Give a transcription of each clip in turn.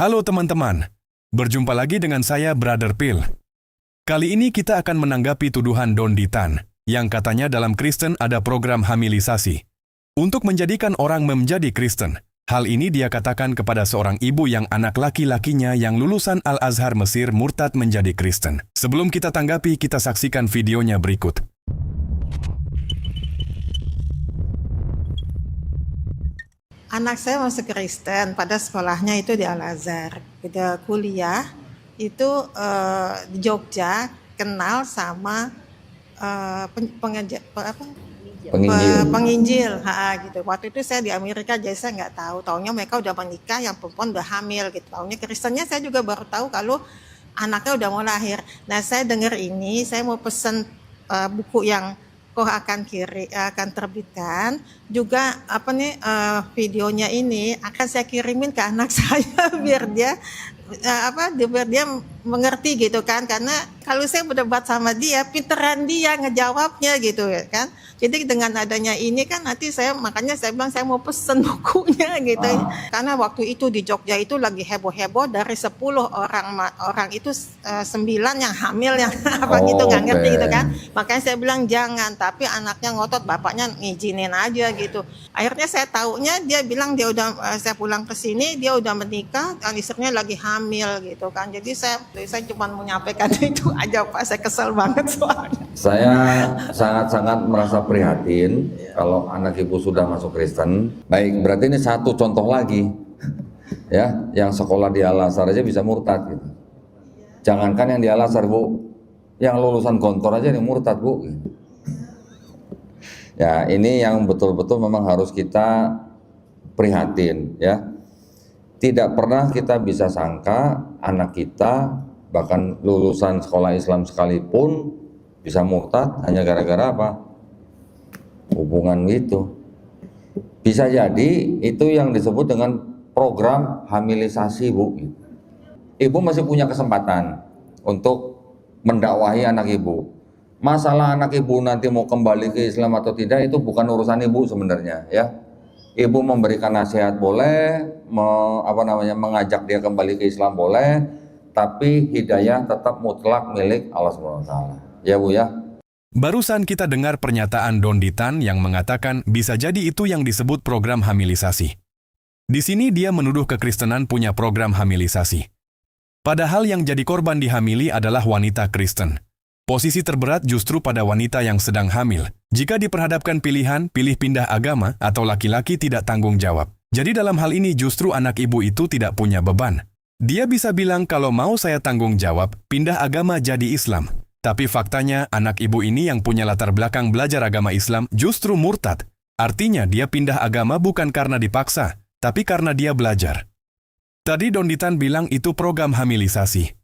Halo teman-teman, berjumpa lagi dengan saya Brother Phil. Kali ini kita akan menanggapi tuduhan Don Ditan, yang katanya dalam Kristen ada program hamilisasi. Untuk menjadikan orang menjadi Kristen, hal ini dia katakan kepada seorang ibu yang anak laki-lakinya yang lulusan Al-Azhar Mesir murtad menjadi Kristen. Sebelum kita tanggapi, kita saksikan videonya berikut. Anak saya masuk Kristen pada sekolahnya itu di Al-Azhar. Kita kuliah itu di Jogja, kenal sama penginjil. Gitu. Waktu itu saya di Amerika, jadi saya nggak tahu. Taunya mereka udah menikah, yang perempuan udah hamil. Gitu. Taunya Kristennya saya juga baru tahu kalau anaknya udah mau lahir. Nah, saya dengar ini, saya mau pesen buku yang Koh akan terbitkan juga videonya ini akan saya kirimin ke anak saya biar dia biar dia mengerti gitu kan, karena kalau saya berdebat sama dia pinteran dia ngejawabnya gitu kan. Jadi dengan adanya ini kan nanti makanya saya bilang saya mau pesen bukunya gitu. Karena waktu itu di Jogja itu lagi heboh-heboh, dari 10 orang itu 9 yang hamil yang gitu nggak ngerti gitu kan. Makanya saya bilang jangan, tapi anaknya ngotot, bapaknya ngizinin aja gitu. Akhirnya saya taunya dia bilang dia udah saya pulang ke sini dia udah menikah dan istrinya lagi hamil gitu kan. Jadi saya cuma menyampaikan itu aja Pak, saya kesel banget soalnya. Saya sangat-sangat merasa prihatin kalau anak ibu sudah masuk Kristen. Baik, berarti ini satu contoh lagi ya, yang sekolah di Al-Azhar aja bisa murtad gitu. Jangankan yang di Al-Azhar Bu, yang lulusan Gontor aja yang murtad Bu gitu. Ya, ini yang betul-betul memang harus kita prihatin ya. Tidak pernah kita bisa sangka anak kita, bahkan lulusan sekolah Islam sekalipun, bisa murtad hanya gara-gara apa? Hubungan itu. Bisa jadi itu yang disebut dengan program hamilisasi Bu. Ibu masih punya kesempatan untuk mendakwahi anak ibu. Masalah anak ibu nanti mau kembali ke Islam atau tidak itu bukan urusan ibu sebenarnya ya. Ibu memberikan nasihat boleh, mengajak dia kembali ke Islam boleh, tapi hidayah tetap mutlak milik Allah SWT. Ya Bu ya. Barusan kita dengar pernyataan Don Ditan yang mengatakan bisa jadi itu yang disebut program hamilisasi. Di sini dia menuduh kekristenan punya program hamilisasi. Padahal yang jadi korban dihamili adalah wanita Kristen. Posisi terberat justru pada wanita yang sedang hamil. Jika diperhadapkan pilihan, pilih pindah agama atau laki-laki tidak tanggung jawab. Jadi dalam hal ini justru anak ibu itu tidak punya beban. Dia bisa bilang kalau mau saya tanggung jawab, pindah agama jadi Islam. Tapi faktanya anak ibu ini yang punya latar belakang belajar agama Islam justru murtad. Artinya dia pindah agama bukan karena dipaksa, tapi karena dia belajar. Tadi Don Ditan bilang itu program hamilisasi.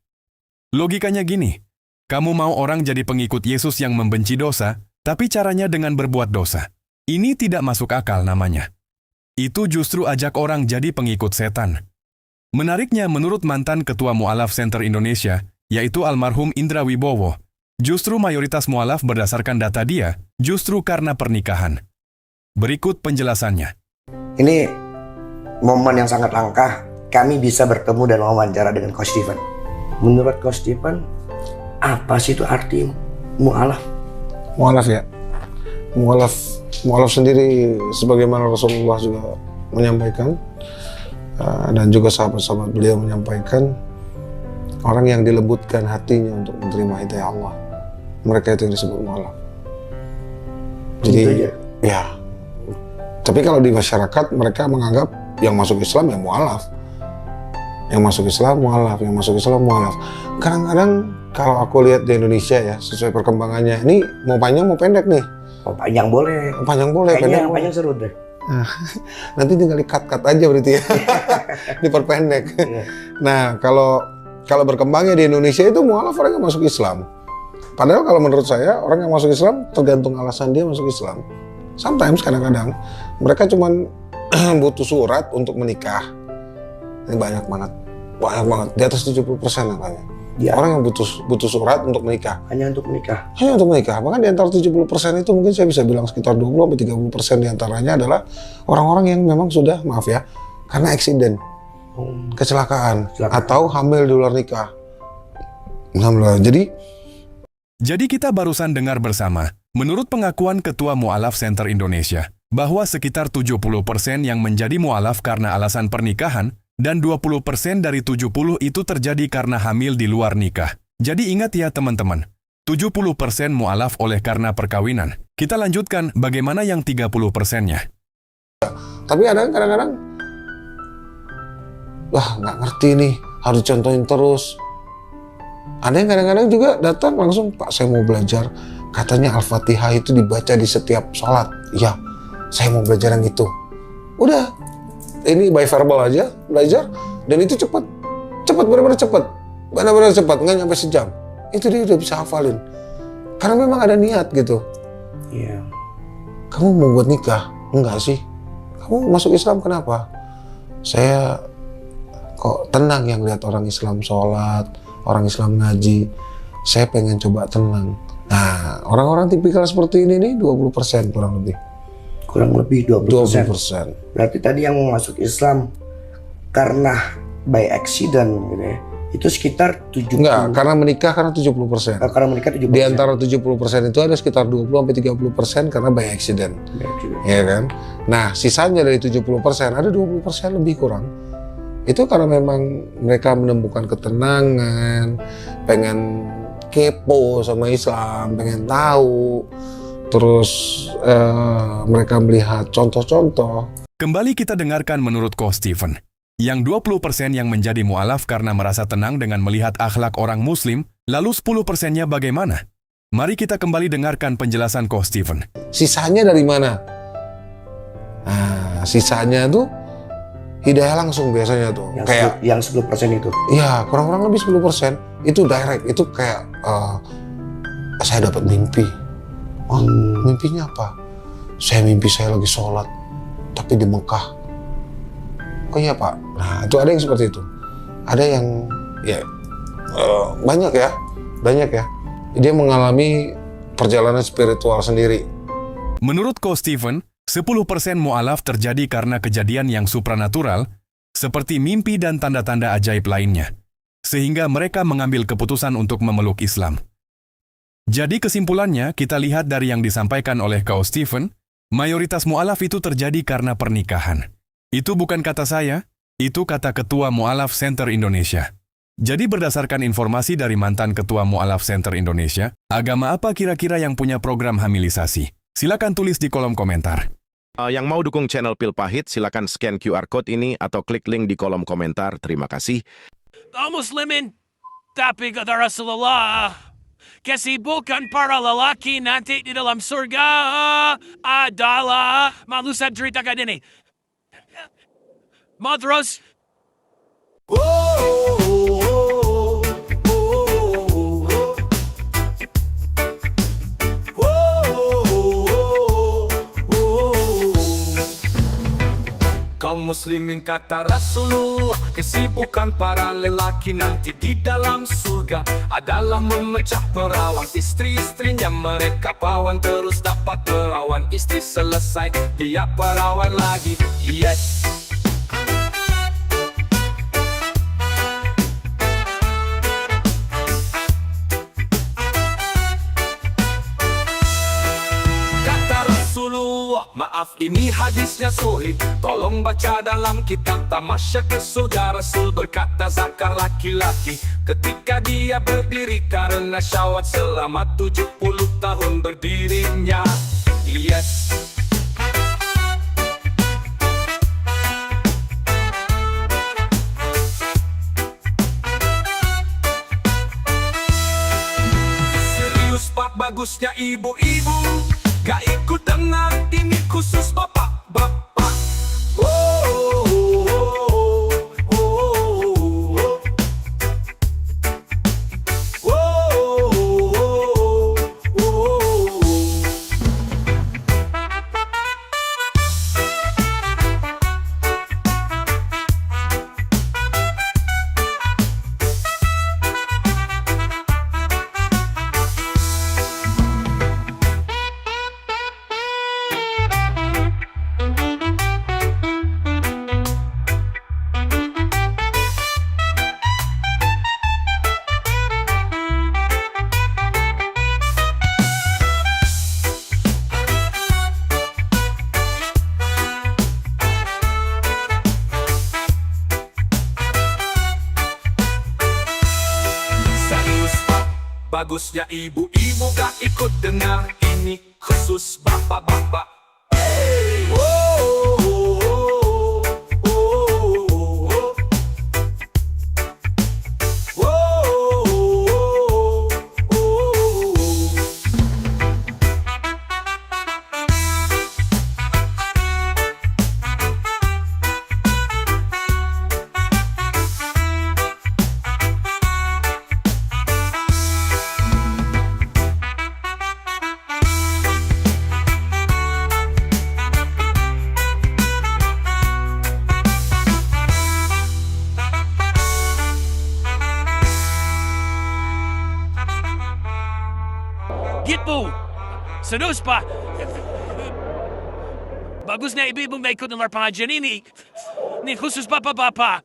Logikanya gini, kamu mau orang jadi pengikut Yesus yang membenci dosa, tapi caranya dengan berbuat dosa. Ini tidak masuk akal namanya. Itu justru ajak orang jadi pengikut setan. Menariknya menurut mantan Ketua Mu'alaf Center Indonesia, yaitu almarhum Indra Wibowo, justru mayoritas mu'alaf berdasarkan data dia, justru karena pernikahan. Berikut penjelasannya. Ini momen yang sangat langka, kami bisa bertemu dan wawancara dengan Coach Stephen. Menurut Coach Stephen, apa sih itu arti mu'alaf? Mu'alaf ya. Mu'alaf sendiri sebagaimana Rasulullah juga menyampaikan dan juga sahabat-sahabat beliau menyampaikan, orang yang dilembutkan hatinya untuk menerima hidayah Allah, mereka itu yang disebut mu'alaf. Jadi ya. Tapi kalau di masyarakat mereka menganggap yang masuk Islam ya mu'alaf. Yang masuk Islam mu'alaf, yang masuk Islam mu'alaf. Kadang-kadang kalau aku lihat di Indonesia ya, sesuai perkembangannya, ini mau panjang mau pendek nih. Oh, panjang boleh. Panjang boleh. Kayaknya yang panjang seru deh. Nanti tinggal di-cut aja berarti ya. Diperpendek. Nah, kalau berkembangnya di Indonesia itu mu'alaf orang yang masuk Islam. Padahal kalau menurut saya, orang yang masuk Islam tergantung alasan dia masuk Islam. Sometimes kadang-kadang mereka cuma butuh surat untuk menikah. Ini banyak banget. Di atas 70% katanya. Ya. Orang yang butuh surat untuk menikah. Hanya untuk menikah? Hanya untuk menikah. Bahkan di antara 70% itu mungkin saya bisa bilang sekitar 20-30% diantaranya adalah orang-orang yang memang sudah, maaf ya, karena eksiden. kecelakaan Kecelakaan. atau hamil di luar nikah. Alhamdulillah. Jadi kita barusan dengar bersama, menurut pengakuan Ketua Mu'alaf Center Indonesia, bahwa sekitar 70% yang menjadi mu'alaf karena alasan pernikahan, dan 20% dari 70 itu terjadi karena hamil di luar nikah. Jadi ingat ya teman-teman, 70% mu'alaf oleh karena perkawinan. Kita lanjutkan bagaimana yang 30%-nya. Tapi ada kadang-kadang, wah nggak ngerti nih, harus contohin terus. Ada yang kadang-kadang juga datang langsung, Pak saya mau belajar, katanya Al-Fatihah itu dibaca di setiap sholat. Iya, saya mau belajar yang itu. Udah, ini by verbal aja, belajar, dan itu cepat, benar-benar cepat, nggak nyampe sejam. Itu dia udah bisa hafalin. Karena memang ada niat gitu. Iya. Kamu mau buat nikah? Enggak sih. Kamu masuk Islam kenapa? Saya kok tenang yang lihat orang Islam sholat, orang Islam ngaji. Saya pengen coba tenang. Nah, orang-orang tipikal seperti ini nih 20% kurang lebih. Kurang lebih 20%. 20%. Berarti tadi yang mau masuk Islam karena by accident gitu ya, itu sekitar 70. Enggak, karena menikah karena 70%. Karena menikah 70%. Di antara 70% itu ada sekitar 20-30% karena by accident. By accident. Ya kan? Nah, sisanya dari 70% ada 20% lebih kurang. Itu karena memang mereka menemukan ketenangan, pengen kepo sama Islam, pengen tahu, terus mereka melihat contoh-contoh. Kembali kita dengarkan menurut Coach Stephen. Yang 20% yang menjadi mu'alaf karena merasa tenang dengan melihat akhlak orang muslim, lalu 10%-nya bagaimana? Mari kita kembali dengarkan penjelasan Coach Stephen. Sisanya dari mana? Nah, sisanya tuh hidayah langsung biasanya tuh. Yang 10% itu. Iya, kurang-kurang lebih 10%. Itu direct, itu kayak saya dapat mimpi. Oh, mimpinya apa? Saya mimpi saya lagi sholat, tapi di Mekah. Oh iya Pak. Nah itu ada yang seperti itu. Ada yang ya banyak ya. Dia mengalami perjalanan spiritual sendiri. Menurut Coach Stephen, 10% mu'alaf terjadi karena kejadian yang supranatural, seperti mimpi dan tanda-tanda ajaib lainnya, sehingga mereka mengambil keputusan untuk memeluk Islam. Jadi kesimpulannya, kita lihat dari yang disampaikan oleh Coach Stephen, mayoritas mu'alaf itu terjadi karena pernikahan. Itu bukan kata saya, itu kata Ketua Mu'alaf Center Indonesia. Jadi berdasarkan informasi dari mantan Ketua Mu'alaf Center Indonesia, agama apa kira-kira yang punya program hamilisasi? Silakan tulis di kolom komentar. Yang mau dukung channel Pil Pahit, silakan scan QR Code ini atau klik link di kolom komentar. Terima kasih. Kaum muslimin, tapi kata Rasulullah, kesibukan para lelaki nanti di dalam surga adalah malusan ceritakan ini. Madras. Kaum muslimin kata Rasulullah, kesibukan para lelaki nanti di dalam surga adalah memecah perawan istri-istrinya. Mereka perawan terus dapat perawan, istri selesai dia perawan lagi. Yes. Maaf ini hadisnya sahih, tolong baca dalam kitab Tamasya ke surga. Rasul berkata zakar laki-laki ketika dia berdiri karena syahwat selama 70 tahun berdirinya. Yes. Serius Pak, bagusnya ibu-ibu gak ikut dengar ini khusus bapak-bapak. bagusnya ibu-ibu gak ikut dengar ini khusus bapak-bapak. Oh, oh, oh, oh, oh. Oh, oh, oh, oh. Gitu. Serius pa. Bagus na ibu-ibu may ikut ng pengajian ini. Ni khusus bapak-bapak.